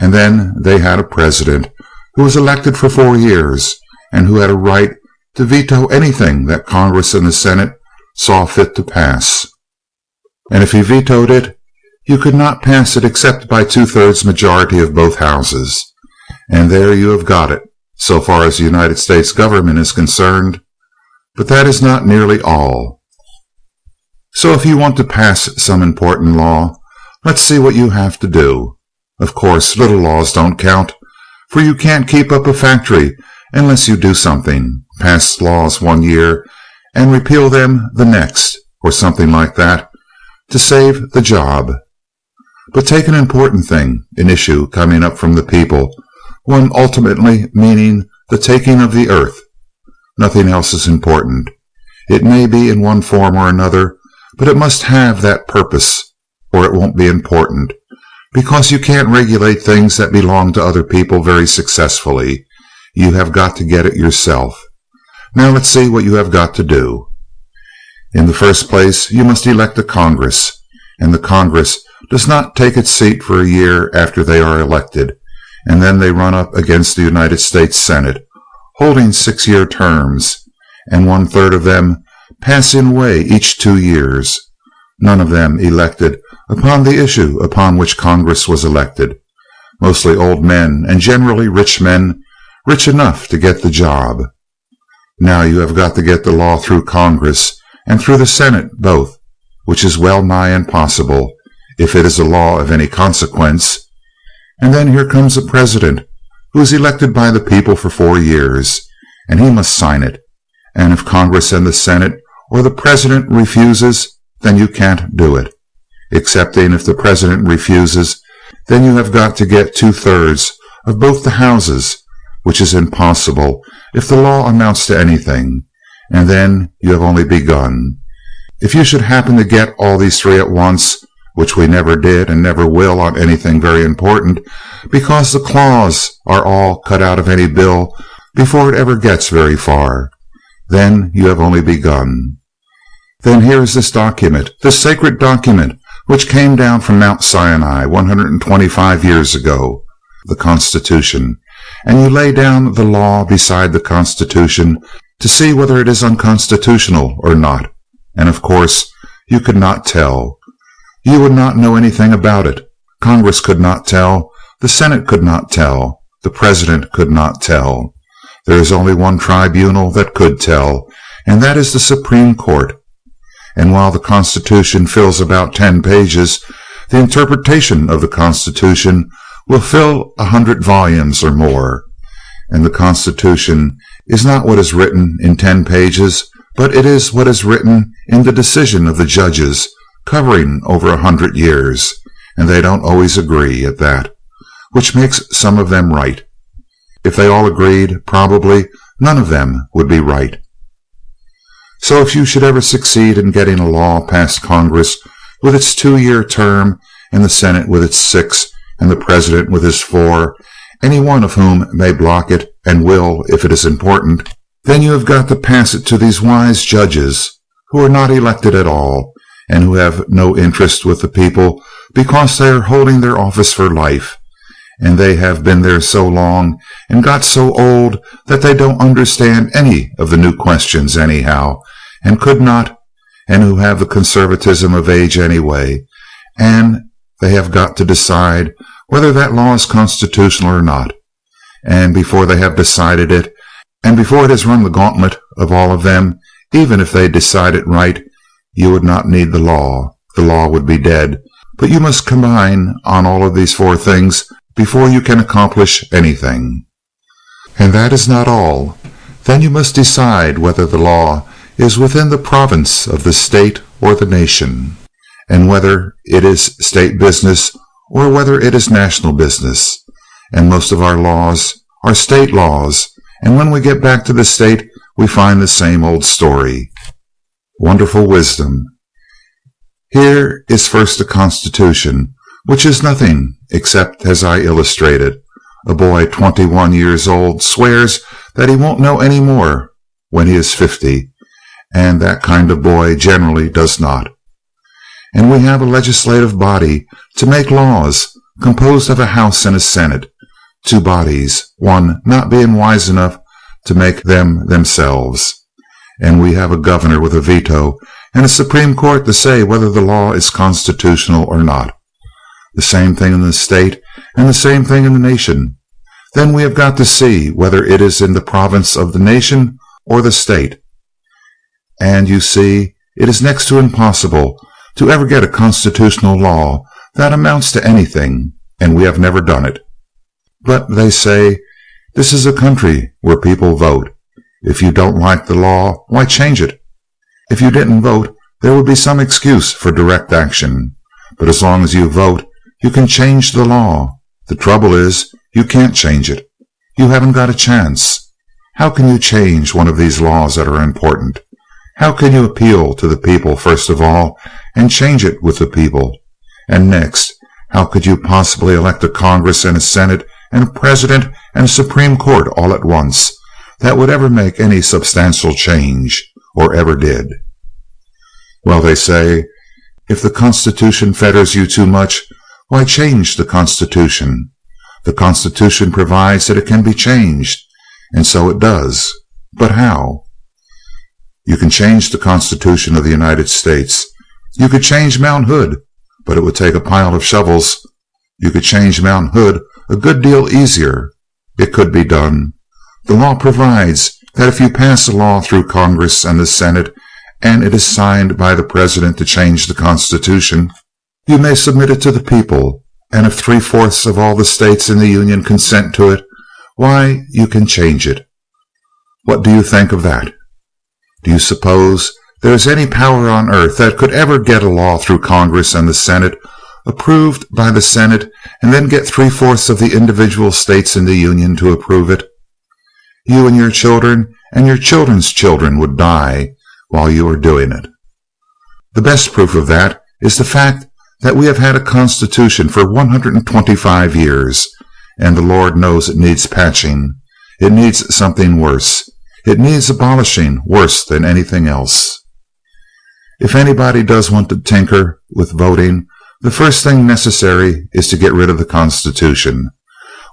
And then they had a president who was elected for 4 years and who had a right to veto anything that Congress and the Senate saw fit to pass. And if he vetoed it, you could not pass it except by 2/3 majority of both houses. And there you have got it, so far as the United States government is concerned. But that is not nearly all. So if you want to pass some important law, let's see what you have to do. Of course, little laws don't count, for you can't keep up a factory unless you do something, pass laws one year and repeal them the next, or something like that, to save the job. But take an important thing, an issue coming up from the people, one ultimately meaning the taking of the earth. Nothing else is important. It may be in one form or another, but it must have that purpose, or it won't be important, because you can't regulate things that belong to other people very successfully. You have got to get it yourself. Now let's see what you have got to do. In the first place, you must elect a Congress, and the Congress does not take its seat for a year after they are elected, and then they run up against the United States Senate, holding 6-year terms, and 1/3 of them passing away each 2 years, none of them elected upon the issue upon which Congress was elected, mostly old men and generally rich men, rich enough to get the job. Now you have got to get the law through Congress and through the Senate both, which is well nigh impossible if it is a law of any consequence. And then here comes a president who is elected by the people for 4 years, and he must sign it. And if Congress and the Senate or the president refuses, then you can't do it. Excepting if the president refuses, then you have got to get 2/3 of both the houses, which is impossible if the law amounts to anything, and then you have only begun. If you should happen to get all these 3 at once, which we never did and never will on anything very important, because the claws are all cut out of any bill before it ever gets very far, then you have only begun. Then here is this document, this sacred document, which came down from Mount Sinai 125 years ago, the Constitution, and you lay down the law beside the Constitution to see whether it is unconstitutional or not, and of course you could not tell. You would not know anything about it. Congress could not tell. The Senate could not tell. The President could not tell. There is only one tribunal that could tell, and that is the Supreme Court. And while the Constitution fills about 10 pages, the interpretation of the Constitution will fill 100 volumes or more. And the Constitution is not what is written in 10 pages, but it is what is written in the decision of the judges, covering over 100 years, and they don't always agree at that, which makes some of them right. If they all agreed, probably none of them would be right. So if you should ever succeed in getting a law past Congress with its 2-year term, and the Senate with its 6, and the President with his 4, any one of whom may block it, and will if it is important, then you have got to pass it to these wise judges, who are not elected at all, and who have no interest with the people because they are holding their office for life, and they have been there so long and got so old that they don't understand any of the new questions anyhow, and could not, and who have the conservatism of age anyway, and they have got to decide whether that law is constitutional or not. And before they have decided it, and before it has run the gauntlet of all of them, even if they decide it right, you would not need the law. The law would be dead. But you must combine on all of these 4 things before you can accomplish anything. And that is not all. Then you must decide whether the law is within the province of the state or the nation, and whether it is state business or whether it is national business. And most of our laws are state laws, and when we get back to the state, we find the same old story. Wonderful wisdom. Here is first the Constitution, which is nothing except as I illustrated. A boy 21 years old swears that he won't know any more when he is 50, and that kind of boy generally does not. And we have a legislative body to make laws, composed of a House and a Senate, 2 bodies, one not being wise enough to make them themselves. And we have a governor with a veto and a Supreme Court to say whether the law is constitutional or not. The same thing in the state and the same thing in the nation. Then we have got to see whether it is in the province of the nation or the state. And you see, it is next to impossible to ever get a constitutional law that amounts to anything, and we have never done it. But they say, this is a country where people vote. If you don't like the law, why change it? If you didn't vote, there would be some excuse for direct action. But as long as you vote, you can change the law. The trouble is, you can't change it. You haven't got a chance. How can you change one of these laws that are important? How can you appeal to the people, first of all, and change it with the people? And next, how could you possibly elect a Congress and a Senate and a President and a Supreme Court all at once that would ever make any substantial change, or ever did? Well, they say, if the Constitution fetters you too much, why change the Constitution? The Constitution provides that it can be changed, and so it does. But how? You can change the Constitution of the United States. You could change Mount Hood, but it would take a pile of shovels. You could change Mount Hood a good deal easier. It could be done. The law provides that if you pass a law through Congress and the Senate, and it is signed by the President to change the Constitution, you may submit it to the people, and if 3/4 of all the states in the Union consent to it, why, you can change it. What do you think of that? Do you suppose there is any power on earth that could ever get a law through Congress and the Senate, approved by the Senate, and then get 3/4 of the individual states in the Union to approve it? You and your children and your children's children would die while you are doing it. The best proof of that is the fact that we have had a Constitution for 125 years, and the Lord knows it needs patching. It needs something worse. It needs abolishing worse than anything else. If anybody does want to tinker with voting, the first thing necessary is to get rid of the Constitution.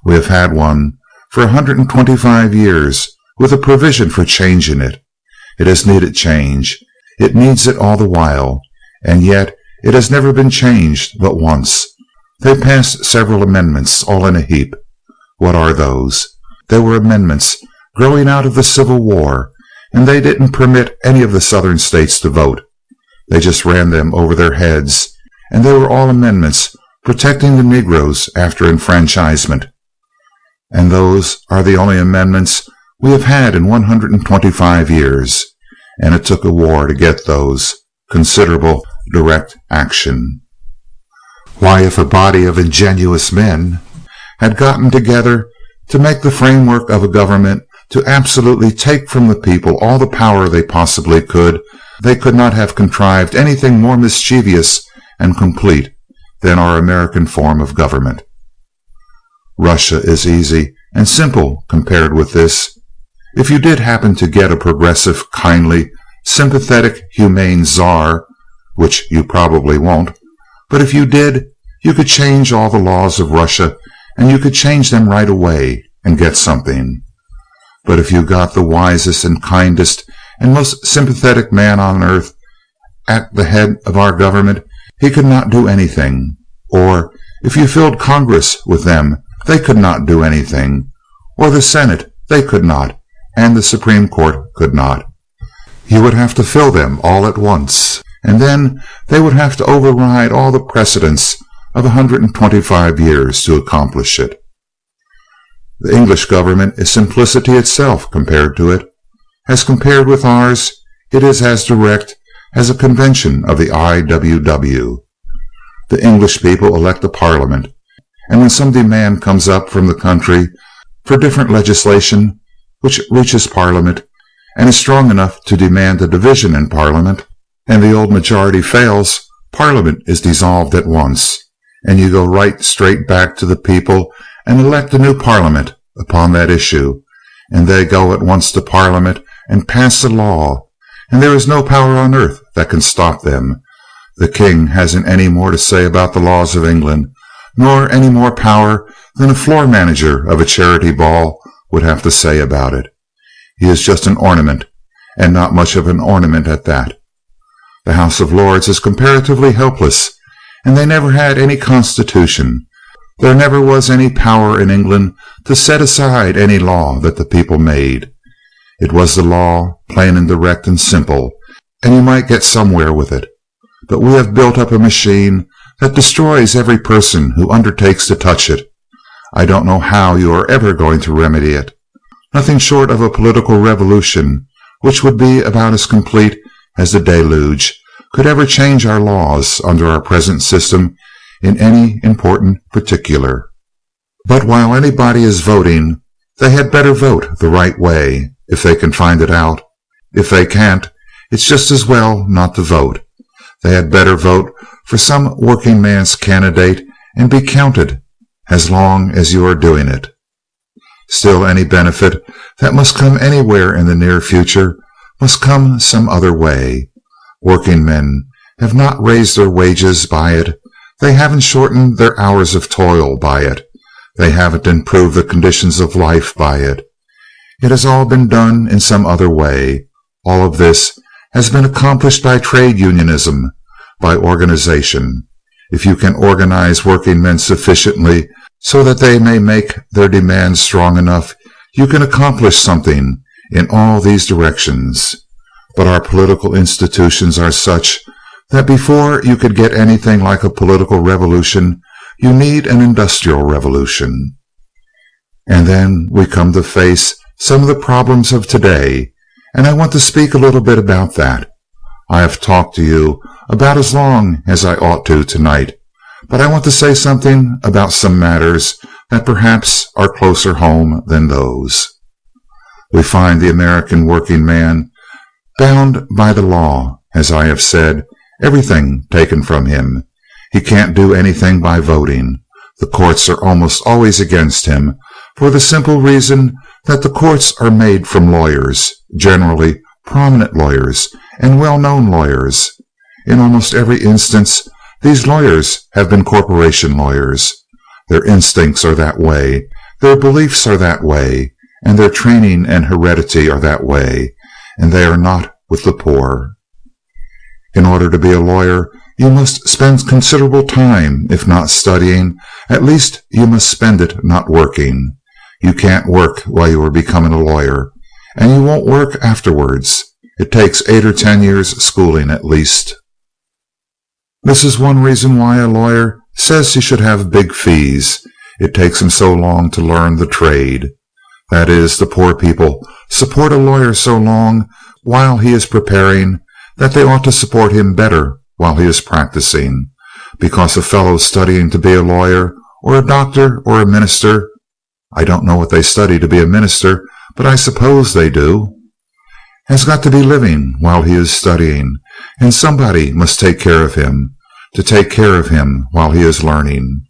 We have had one for 125 years with a provision for changing it. It has needed change. It needs it all the while, and yet it has never been changed but once. They passed several amendments all in a heap. What are those? They were amendments growing out of the Civil War, and they didn't permit any of the southern states to vote. They just ran them over their heads, and they were all amendments protecting the Negroes after enfranchisement. And those are the only amendments we have had in 125 years, and it took a war to get those. Considerable direct action. Why, if a body of ingenious men had gotten together to make the framework of a government to absolutely take from the people all the power they possibly could, they could not have contrived anything more mischievous and complete than our American form of government. Russia is easy and simple compared with this. If you did happen to get a progressive, kindly, sympathetic, humane czar, which you probably won't, but if you did, you could change all the laws of Russia, and you could change them right away and get something. But if you got the wisest and kindest and most sympathetic man on earth at the head of our government, he could not do anything. Or if you filled Congress with them, they could not do anything. Or the Senate, they could not, and the Supreme Court could not. You would have to fill them all at once, and then they would have to override all the precedents of 125 years to accomplish it. The English government is simplicity itself compared to it. As compared with ours, it is as direct as a convention of the IWW. The English people elect a parliament, and when some demand comes up from the country for different legislation which reaches Parliament and is strong enough to demand a division in Parliament, and the old majority fails, Parliament is dissolved at once, and you go right straight back to the people and elect a new Parliament upon that issue, and they go at once to Parliament and pass a law, and there is no power on earth that can stop them. The king hasn't any more to say about the laws of England, nor any more power than a floor manager of a charity ball would have to say about it. He is just an ornament, and not much of an ornament at that. The House of Lords is comparatively helpless, and they never had any constitution. There never was any power in England to set aside any law that the people made. It was the law, plain and direct and simple, and you might get somewhere with it. But we have built up a machine that destroys every person who undertakes to touch it. I don't know how you are ever going to remedy it. Nothing short of a political revolution, which would be about as complete as the deluge, could ever change our laws under our present system in any important particular. But while anybody is voting, they had better vote the right way, if they can find it out. If they can't, it's just as well not to vote. They had better vote for some working man's candidate and be counted as long as you are doing it. Still, any benefit that must come anywhere in the near future must come some other way. Working men have not raised their wages by it. They haven't shortened their hours of toil by it. They haven't improved the conditions of life by it. It has all been done in some other way. All of this has been accomplished by trade unionism, by organization. If you can organize working men sufficiently so that they may make their demands strong enough, you can accomplish something in all these directions. But our political institutions are such that before you could get anything like a political revolution, you need an industrial revolution. And then we come to face some of the problems of today, and I want to speak a little bit about that. I have talked to you about as long as I ought to tonight, but I want to say something about some matters that perhaps are closer home than those. We find the American working man bound by the law, as I have said, everything taken from him. He can't do anything by voting. The courts are almost always against him, for the simple reason that the courts are made from lawyers, generally prominent lawyers and well-known lawyers. In almost every instance, these lawyers have been corporation lawyers. Their instincts are that way, their beliefs are that way, and their training and heredity are that way, and they are not with the poor. In order to be a lawyer, you must spend considerable time, if not studying, at least you must spend it not working. You can't work while you are becoming a lawyer, and you won't work afterwards. It takes 8 or 10 years schooling at least. This is one reason why a lawyer says he should have big fees. It takes him so long to learn the trade. That is, the poor people support a lawyer so long while he is preparing that they ought to support him better while he is practicing, because a fellow studying to be a lawyer or a doctor or a minister, I don't know what they study to be a minister, but I suppose they do, has got to be living while he is studying, and somebody must take care of him, to take care of him while he is learning.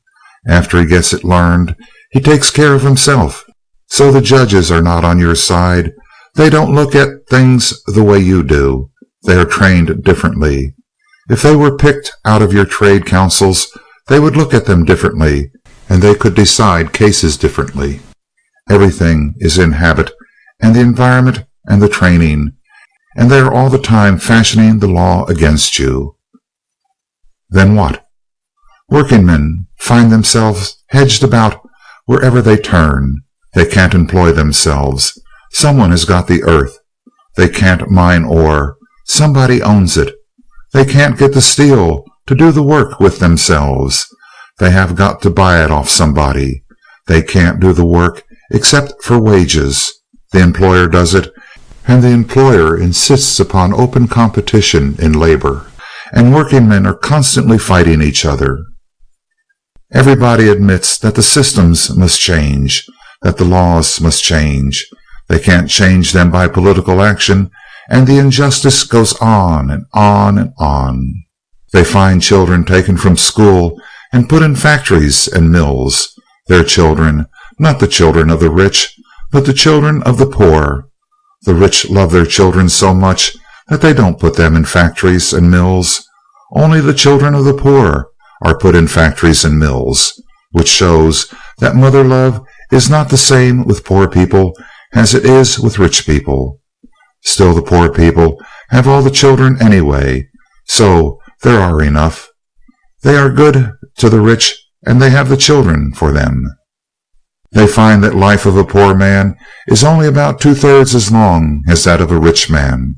After he gets it learned, he takes care of himself. So the judges are not on your side. They don't look at things the way you do. They are trained differently. If they were picked out of your trade councils, they would look at them differently, and they could decide cases differently. Everything is in habit, and the environment, and the training, and they are all the time fashioning the law against you. Then what? Workingmen find themselves hedged about wherever they turn. They can't employ themselves. Someone has got the earth. They can't mine ore. Somebody owns it. They can't get the steel to do the work with themselves. They have got to buy it off somebody. They can't do the work except for wages. The employer does it, and the employer insists upon open competition in labor, and workingmen are constantly fighting each other. Everybody admits that the systems must change, that the laws must change. They can't change them by political action, and the injustice goes on and on and on. They find children taken from school and put in factories and mills. Their children, not the children of the rich, but the children of the poor. The rich love their children so much that they don't put them in factories and mills. Only the children of the poor are put in factories and mills, which shows that mother love is not the same with poor people as it is with rich people. Still, the poor people have all the children anyway, so there are enough. They are good to the rich, and they have the children for them. They find that life of a poor man is only about 2/3 as long as that of a rich man.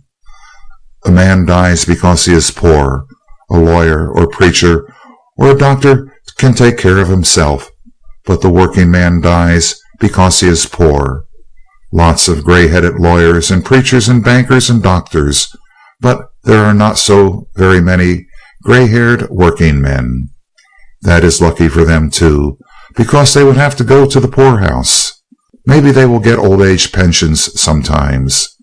A man dies because he is poor. A lawyer or preacher or a doctor can take care of himself, but the working man dies because he is poor. Lots of gray-headed lawyers and preachers and bankers and doctors, but there are not so very many gray-haired working men. That is lucky for them, too, because they would have to go to the poorhouse. Maybe they will get old-age pensions sometimes.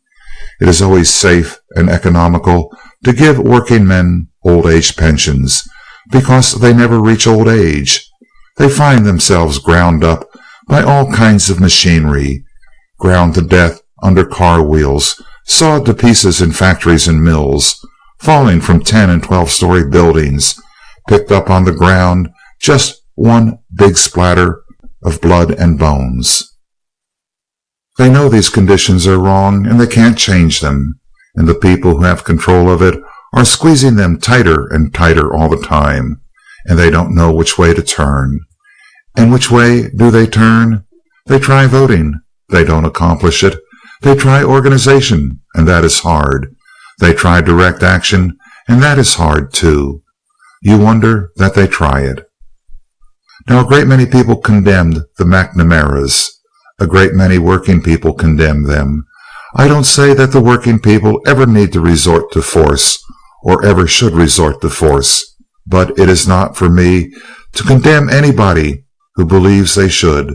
It is always safe and economical to give working men old-age pensions, because they never reach old age. They find themselves ground up by all kinds of machinery, ground to death under car wheels, sawed to pieces in factories and mills, falling from 10 and 12-story buildings, picked up on the ground, just one big splatter of blood and bones. They know these conditions are wrong and they can't change them, and the people who have control of it are squeezing them tighter and tighter all the time, and they don't know which way to turn. And which way do they turn? They try voting. They don't accomplish it. They try organization, and that is hard. They try direct action, and that is hard too. You wonder that they try it. Now, a great many people condemned the McNamaras. A great many working people condemn them. I don't say that the working people ever need to resort to force, or ever should resort to force, but it is not for me to condemn anybody who believes they should.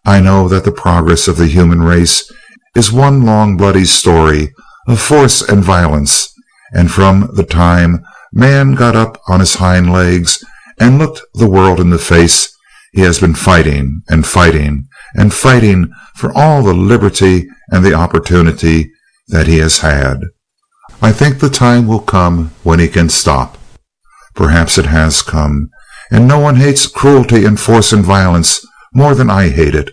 I know that the progress of the human race is one long bloody story of force and violence, and from the time man got up on his hind legs and looked the world in the face, he has been fighting and fighting and fighting for all the liberty and the opportunity that he has had. I think the time will come when he can stop. Perhaps it has come, and no one hates cruelty and force and violence more than I hate it.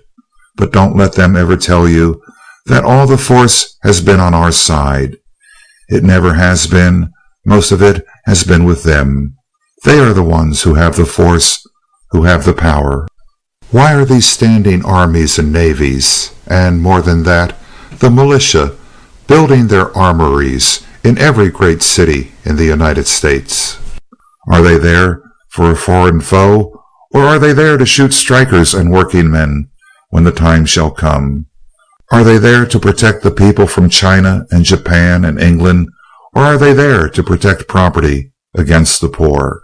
But don't let them ever tell you that all the force has been on our side. It never has been. Most of it has been with them. They are the ones who have the force, who have the power. Why are these standing armies and navies, and more than that, the militia, building their armories in every great city in the United States? Are they there for a foreign foe, or are they there to shoot strikers and working men when the time shall come? Are they there to protect the people from China and Japan and England, or are they there to protect property against the poor?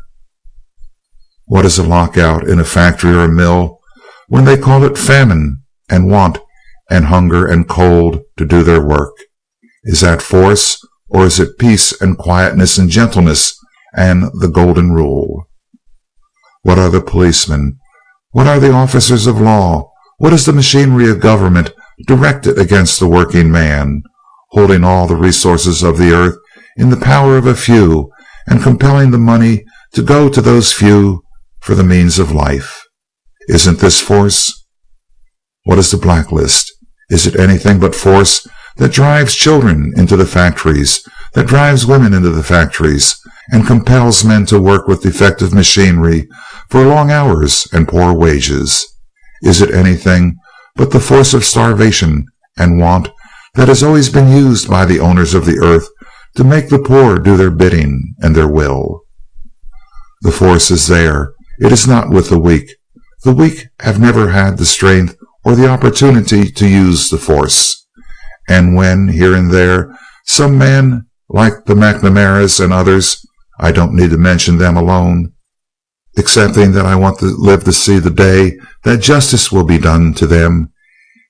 What is a lockout in a factory or a mill when they call it famine and want and hunger and cold to do their work? Is that force, or is it peace and quietness and gentleness and the golden rule? What are the policemen? What are the officers of law? What is the machinery of government directed against the working man, holding all the resources of the earth in the power of a few and compelling the money to go to those few for the means of life? Isn't this force? What is the blacklist? Is it anything but force that drives children into the factories, that drives women into the factories, and compels men to work with defective machinery for long hours and poor wages? Is it anything but the force of starvation and want that has always been used by the owners of the earth to make the poor do their bidding and their will? The force is there. It is not with the weak. The weak have never had the strength or the opportunity to use the force. And when, here and there, some man, like the McNamaras and others, I don't need to mention them alone, excepting that I want to live to see the day that justice will be done to them,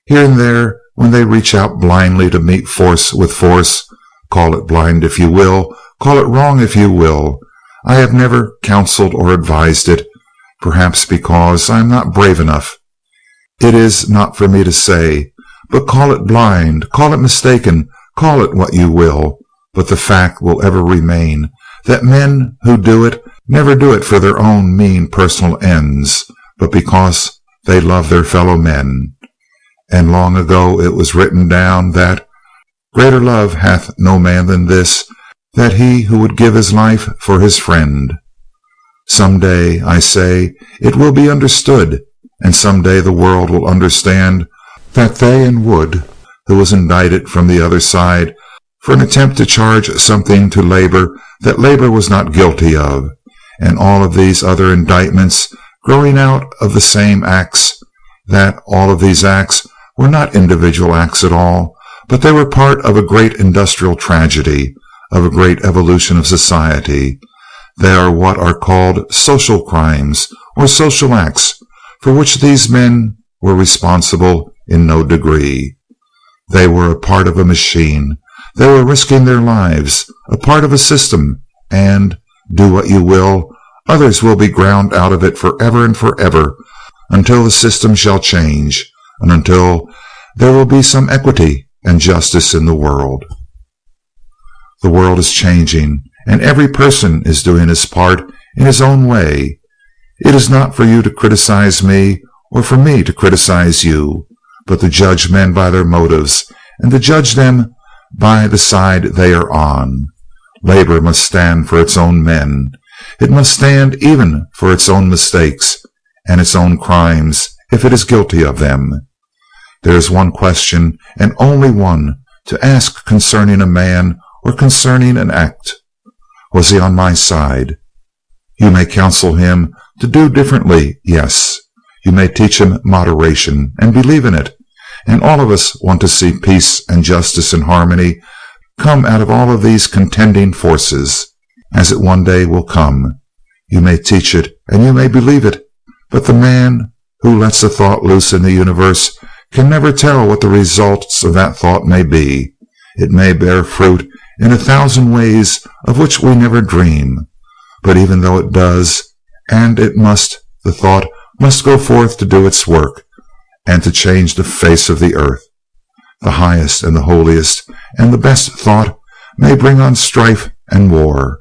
here and there, when they reach out blindly to meet force with force, call it blind if you will, call it wrong if you will, I have never counseled or advised it, perhaps because I am not brave enough. It is not for me to say, but call it blind, call it mistaken, call it what you will, but the fact will ever remain that men who do it never do it for their own mean personal ends, but because they love their fellow men. And long ago it was written down that greater love hath no man than this, that he who would give his life for his friend. Some day, I say, it will be understood, and some day the world will understand that they and Wood, who was indicted from the other side for an attempt to charge something to labor that labor was not guilty of, and all of these other indictments growing out of the same acts, that all of these acts were not individual acts at all, but they were part of a great industrial tragedy, of a great evolution of society. They are what are called social crimes, or social acts, for which these men were responsible in no degree. They were a part of a machine. They were risking their lives, a part of a system, and, do what you will, others will be ground out of it forever and forever, until the system shall change, and until there will be some equity and justice in the world. The world is changing, and every person is doing his part in his own way. It is not for you to criticize me, or for me to criticize you, but to judge men by their motives, and to judge them by the side they are on. Labor must stand for its own men. It must stand even for its own mistakes, and its own crimes, if it is guilty of them. There is one question, and only one, to ask concerning a man or concerning an act. Was he on my side? You may counsel him to do differently, yes. You may teach him moderation, and believe in it. And all of us want to see peace and justice and harmony come out of all of these contending forces, as it one day will come. You may teach it, and you may believe it, but the man who lets a thought loose in the universe can never tell what the results of that thought may be. It may bear fruit in 1,000 ways of which we never dream. But even though it does, and it must, the thought must go forth to do its work, and to change the face of the earth. The highest and the holiest and the best thought may bring on strife and war.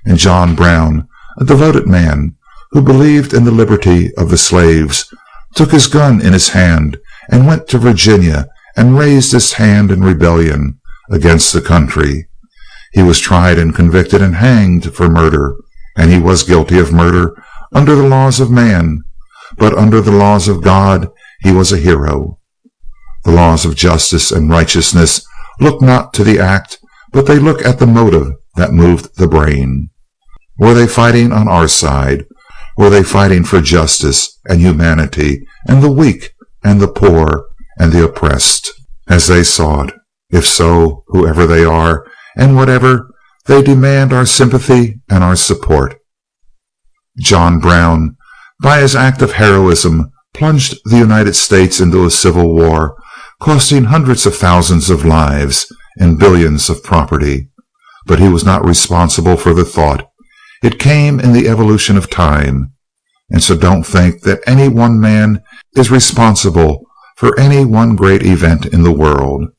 And John Brown, a devoted man who believed in the liberty of the slaves, took his gun in his hand and went to Virginia and raised his hand in rebellion against the country. He was tried and convicted and hanged for murder, and he was guilty of murder under the laws of man, but under the laws of God he was a hero. The laws of justice and righteousness look not to the act, but they look at the motive that moved the brain. Were they fighting on our side? Were they fighting for justice and humanity and the weak and the poor and the oppressed, as they saw it? If so, whoever they are and whatever, they demand our sympathy and our support. John Brown, by his act of heroism, plunged the United States into a civil war, costing hundreds of thousands of lives and billions of property. But he was not responsible for the thought. It came in the evolution of time. And so don't think that any one man is responsible for any one great event in the world.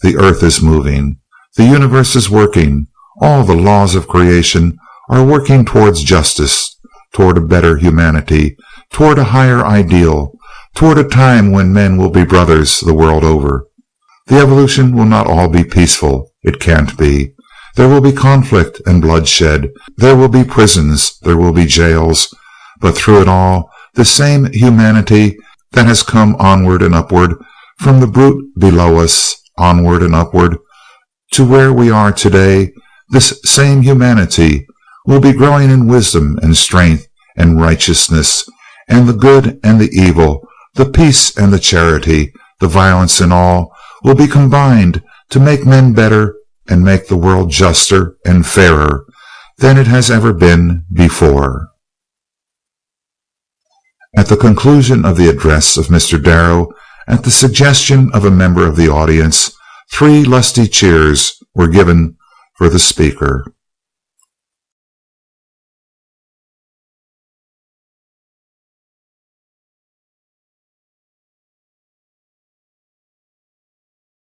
The earth is moving. The universe is working. All the laws of creation are working towards justice, toward a better humanity, toward a higher ideal, toward a time when men will be brothers the world over. The evolution will not all be peaceful. It can't be. There will be conflict and bloodshed. There will be prisons. There will be jails. But through it all, the same humanity that has come onward and upward from the brute below us, onward and upward to where we are today, this same humanity will be growing in wisdom and strength and righteousness, and the good and the evil, the peace and the charity, the violence and all, will be combined to make men better and make the world juster and fairer than it has ever been before. At the conclusion of the address of Mr. Darrow, at the suggestion of a member of the audience, 3 lusty cheers were given for the speaker.